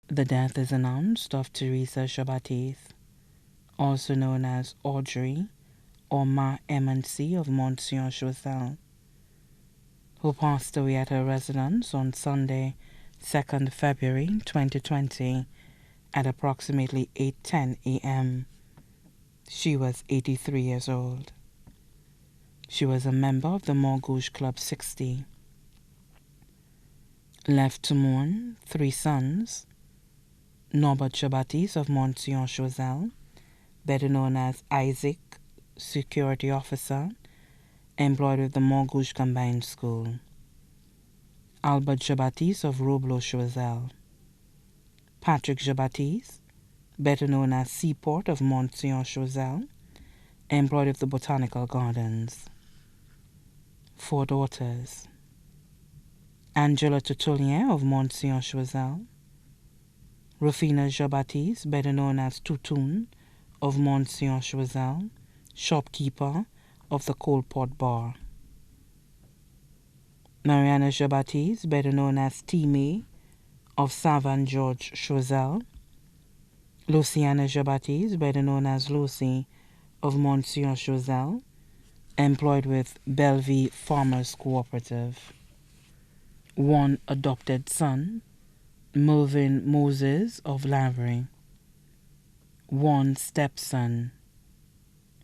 The death is announced of Theresa Jn Baptiste, also known as Audrey or Ma MNC of Monsieur Choiseul, who passed away at her residence on Sunday, 2nd February 2020 at approximately 8:10 a.m. She was 83 years old. She was a member of the Morgouge Club 60. Left to mourn 3 sons: Norbert Jn Baptiste of Monsieur Choiseul, better known as Isaac, security officer, employed with the Morgouge Combined School; Albert Jn Baptiste of Roblo-Choiseul; Patrick Jn Baptiste, better known as Seaport of Monsieur Choiseul, employed with the Botanical Gardens. 4 daughters: Angela Tutulien of Monsieur Choiseul; Rufina Jn Baptiste, better known as Tutoun of Monsieur Choiseul, shopkeeper of the Coalport Bar; Mariana Jn Baptiste, better known as Timé of Savant George Choiseul; Luciana Jn Baptiste, better known as Lucy of Monsieur Choiseul, employed with Bellevue Farmers Cooperative. 1 adopted son: Mervyn Moses of Lavery. 1 stepson: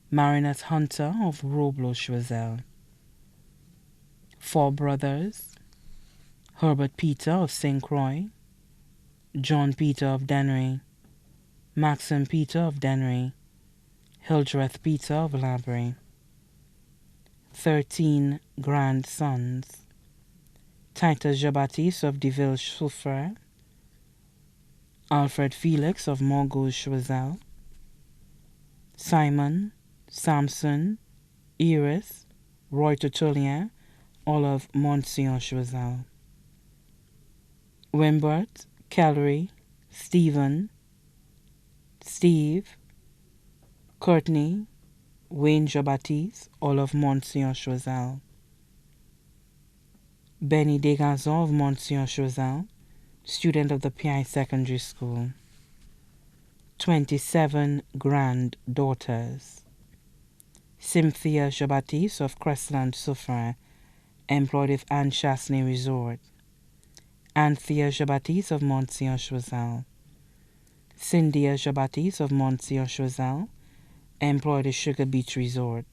Marinus Hunter of Roblo-Choiseul. 4 brothers: Herbert Peter of St. Croix, John Peter of Dennery, Maxim Peter of Dennery, Hildreth Peter of Lavery. 13 grandsons: Titus Jn Baptiste of Deville-Souffre, Alfred Felix of Morgouge-Choiseul, Simon, Samson, Iris, Roy Tutulien, all of Monsieur Choiseul. Wimbert, Kellery, Stephen, Steve, Courtney, Wayne Jn Baptiste, all of Monsieur Choiseul. Benny Desgazons of Monsieur Choiseul, student of the Pi Secondary School. 27 granddaughters: Cynthia Jn Baptiste of Crestland-Souffre, employed with Anne Chasney Resort; Anthea Jn Baptiste of Monsieur Choiseul; Cynthia Jn Baptiste of Monsieur Choiseul, employed at Sugar Beach Resort;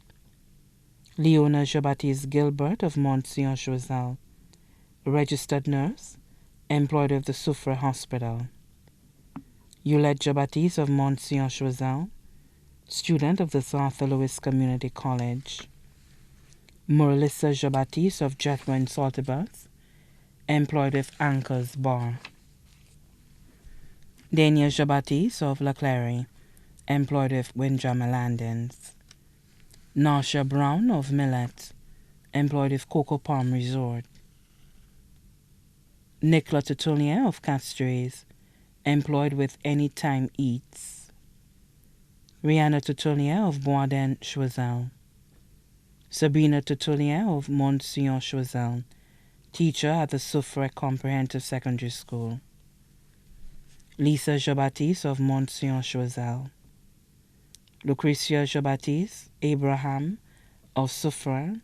Leona Jn Baptiste Gilbert of Monsieur Choiseul, registered nurse, employed with the Souffre Hospital; Eulette Jn Baptiste of Monsieur Choiseul, student of the Arthur Lewis Community College; Merlissa Jn Baptiste of Jethro and Saltibus, employed with Anchor's Bar; Dania Jn Baptiste of La Clary, employed with Windjammer Landings; Nasha Brown of Millet, employed with Cocoa Palm Resort; Nicola Tutulien of Castres, employed with Anytime Eats; Rihanna Tutulien of Boisden Choiseul; Sabrina Tutulien of Monsieur Choiseul, teacher at the Souffre Comprehensive Secondary School; Lisa Jn Baptiste of Monsieur Choiseul; Lucretia Jn Baptiste Abraham of Souffre,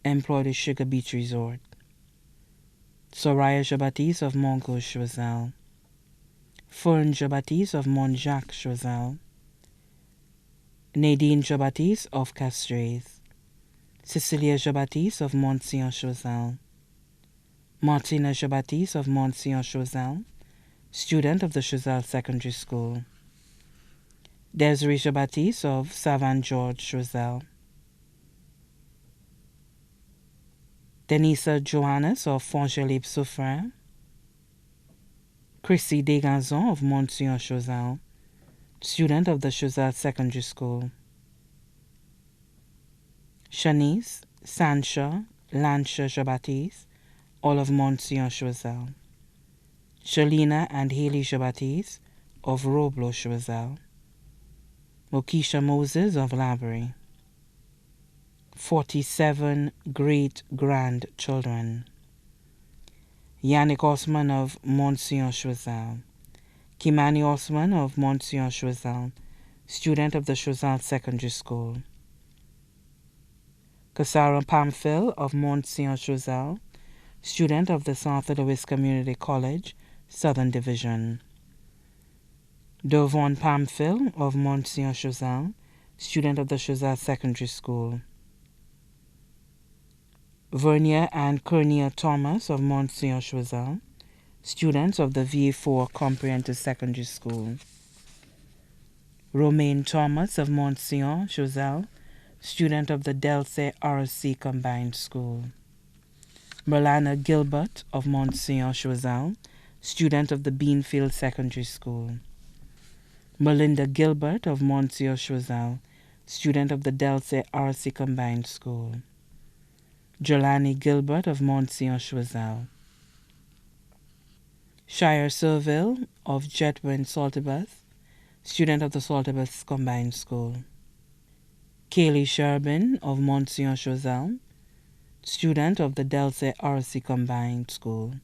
employed at Sugar Beach Resort; Soraya Jn Baptiste of Morgouge-Choiseul; Fern Jn Baptiste of Montjacques-Choiseul; Nadine Jn Baptiste of Castres; Cecilia Jn Baptiste of Monsieur Choiseul; Martina Jn Baptiste of Monsieur Choiseul, student of the Choiseul Secondary School; Desiree Jn Baptiste of Savant George Choiseul; Denisa Johannes of Fongelip-Souffre; Chrissy Desgazons of Monsieur Choiseul, student of the Choiseul Secondary School; Shanice, Sancha, Lancia Jn Baptiste, all of Monsieur Choiseul; Shalina and Haley Jn Baptiste of Roblo-Choiseul; Mokisha Moses of Lavery. 47 great-grandchildren: Yannick Osman of Monsieur Choiseul, Kimani Osman of Monsieur Choiseul, student of the Choiseul Secondary School. Kasara Pamphil of Monsieur Choiseul, student of the South Louis Community College, Southern Division. Dovon Pamphil of Monsieur Choiseul, student of the Choiseul Secondary School. Vernier and Kernia Thomas of Monsieur Choiseul, students of the VA4 Comprehensive Secondary School. Romaine Thomas of Monsieur Choiseul, student of the Delsey RC Combined School. Merlana Gilbert of Monsieur Choiseul, student of the Beanfield Secondary School. Melinda Gilbert of Monsieur Choiseul, student of the Delsey RC Combined School. Jelani Gilbert of Monsieur Choiseul. Shire Serville of Jetwin Saltibus, student of the Saltibus Combined School. Kaylee Sherbin of Monsieur Choiseul, student of the Delsey RC Combined School.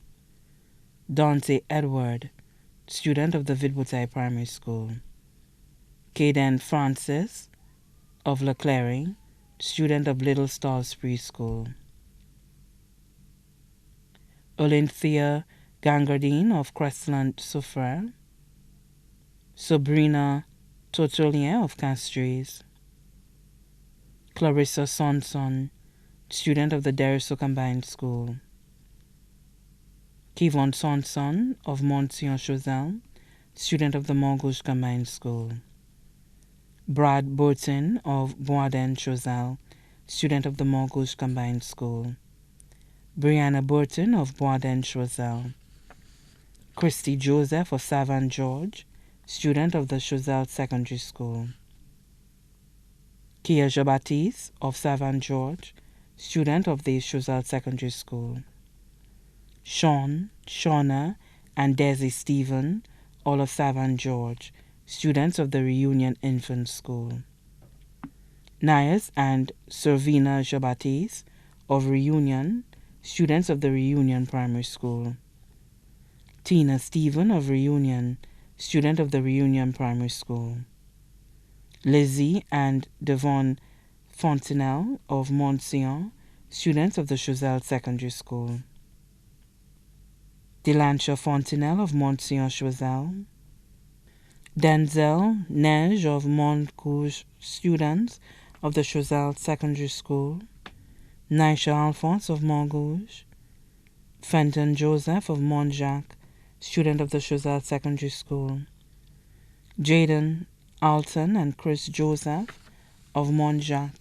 Dante Edward, student of the Vidboutai Primary School. Kaden Francis of Leclerc, student of Little Stars Preschool. Olympia Gangardine of Crestland Soufrière. Sabrina Totolien of Castries. Clarissa Sonson, student of the Deriso Combined School. Kevon Sonson of Monsieur Choiseul, student of the Montgouche Combined School. Brad Burton of Boisden Choiseul, student of the Montgouche Combined School. Brianna Burton of Boisden Choiseul. Christy Joseph of Savant George, student of the Choiseul Secondary School. Kia Jn Baptiste of Savant George, student of the Choiseul Secondary School. Sean, Shauna, and Desi Stephen, all of Savant George, students of the Reunion Infant School. Nias and Servina Jn Baptiste of Reunion, students of the Reunion Primary School. Tina Stephen of Reunion, student of the Reunion Primary School. Lizzie and Devon Fontenelle of Montsion, students of the Choiseul Secondary School. Delancha Fontenelle of Montsion Choiseul. Denzel Neige of Montgouche, students of the Choiseul Secondary School. Naisha Alphonse of Montgouche. Fenton Joseph of Montjacques, student of the Choiseul Secondary School. Jaden Alton and Chris Joseph of Montjacques,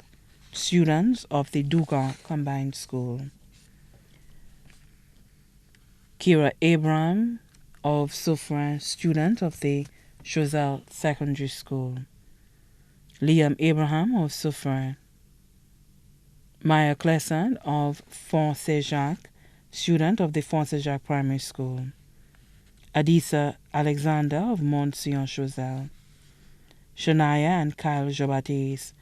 students of the Duga Combined School. Kira Abraham of Soufrière, student of the Choiseul Secondary School. Liam Abraham of Soufrière. Maya Clessant of Font Saint-Jacques, student of the Font Saint-Jacques Primary School. Adisa Alexander of Monsieur Choiseul. Shania and Kyle Jn Baptiste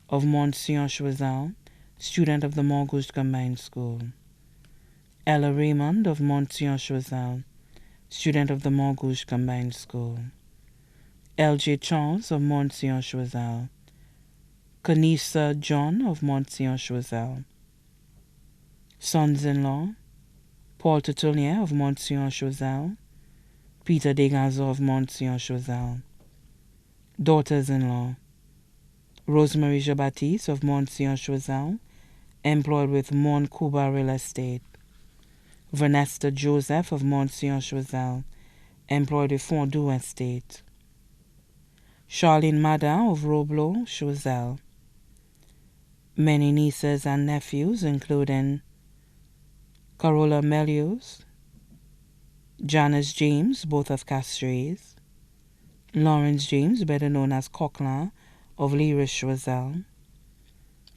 of Monsieur Choiseul, student of the Montgouche Combined School. Ella Raymond of Monsieur Choiseul, student of the Montgouche Combined School. L.J. Charles of Monsieur Choiseul. Kanisa John of Monsieur Choiseul. Sons-in-law, Paul Tertullier of Monsieur Choiseul. Peter Degazo of Monsieur Choiseul. Daughters-in-law, Rosemary Jn Baptiste of Monsieur Choiseul, employed with Mon Cuba Real Estate. Vanessa Joseph of Monsieur Choiseul, employed with Fondue Estate. Charlene Madin of Roblo Choiseul. Many nieces and nephews, including Carola Melius, Janice James, both of Castries, Lawrence James, better known as Coquelin, of Lyris Choiseul,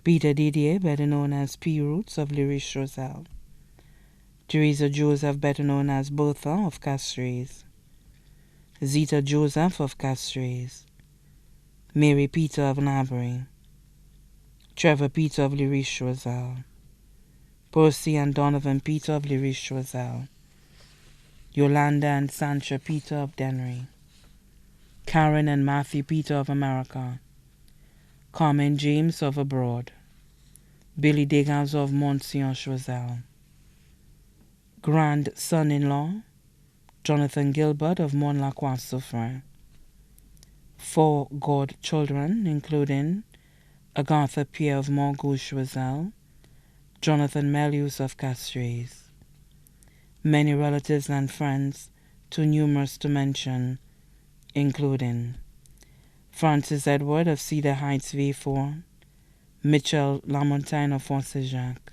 Peter Didier, better known as P. Roots, of Lyris Choiseul, Theresa Joseph, better known as Bertha, of Castries, Zita Joseph of Castries, Mary Peter of Nabry, Trevor Peter of Lyris Choiseul, Percy and Donovan Peter of Lyris Choiseul, Yolanda and Sancha Peter of Dennery. Karen and Matthew Peter of America, Carmen James of abroad, Billy Degas of Monsieur Choiseul, grandson-in-law, Jonathan Gilbert of Mont-la-Croix-Souffre, 4 godchildren, including Agatha Pierre of Montgouche-Choiseul, Jonathan Melius of Castries, many relatives and friends, too numerous to mention, including Francis Edward of Cedar Heights V4, Michel Lamontagne of Fort-Saint-Jacques,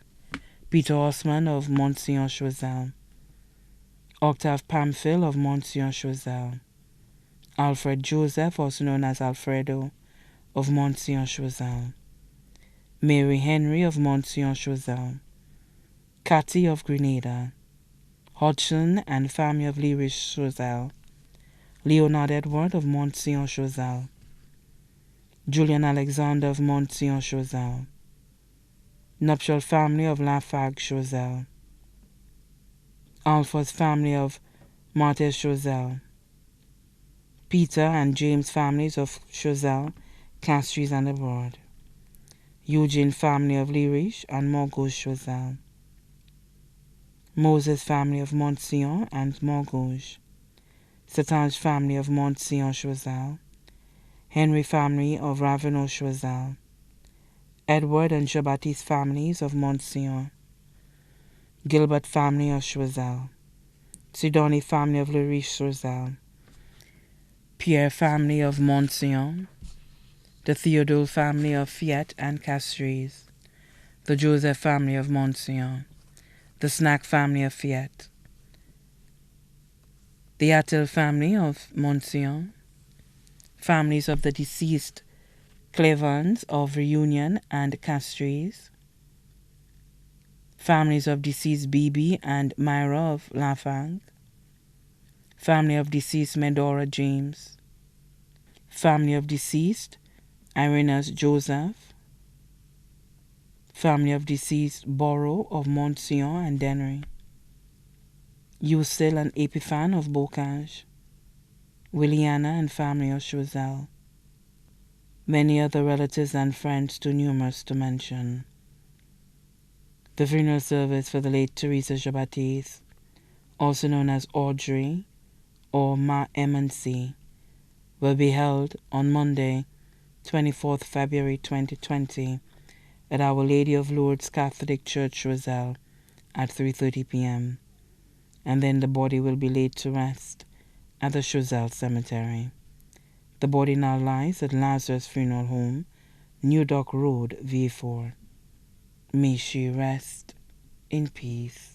Peter Osman of Monsieur Choiseul, Octave Pamphile of Monsieur Choiseul, Alfred Joseph, also known as Alfredo, of Monsieur Choiseul, Mary Henry of Monsieur Choiseul, Cathy of Grenada, Hodgson and family of Lerish Choiseul, Leonard Edward of Monsieur Choiseul, Julian Alexander of Monsieur Choiseul, nuptial family of Lafargue Choiseul, Alpha's family of Martes Choiseul, Peter and James families of Choiseul, Castries and abroad, Eugene family of Lerish and Montgouche Choiseul, Moses family of Montsion and Montgouche, Satange family of Montsion Choiseul, Henry family of Ravenel Choiseul, Edward and Jn Baptiste families of Montsion, Gilbert family of Choiseul, Sidonie family of Leriche Choiseul, Pierre family of Montsion, the Theodule family of Fiat and Castries, the Joseph family of Montsion, the Snack family of Fiat, the Attil family of Montsion, families of the deceased Clevans of Reunion and Castries, families of deceased Bibi and Myra of Lafargue, family of deceased Medora James, family of deceased Irenaeus Joseph, family of deceased Borrow of Montsion and Dennery, Usil and Epiphan of Bocage, Williana and family of Choiseul, many other relatives and friends too numerous to mention. The funeral service for the late Theresa Jn Baptiste, also known as Audrey or Ma MNC, will be held on Monday, 24th February 2020 at Our Lady of Lourdes Catholic Church, Choiseul, at 3:30 p.m. and then the body will be laid to rest at the Choiseul Cemetery. The body now lies at Lazarus Funeral Home, New Dock Road, V4. May she rest in peace.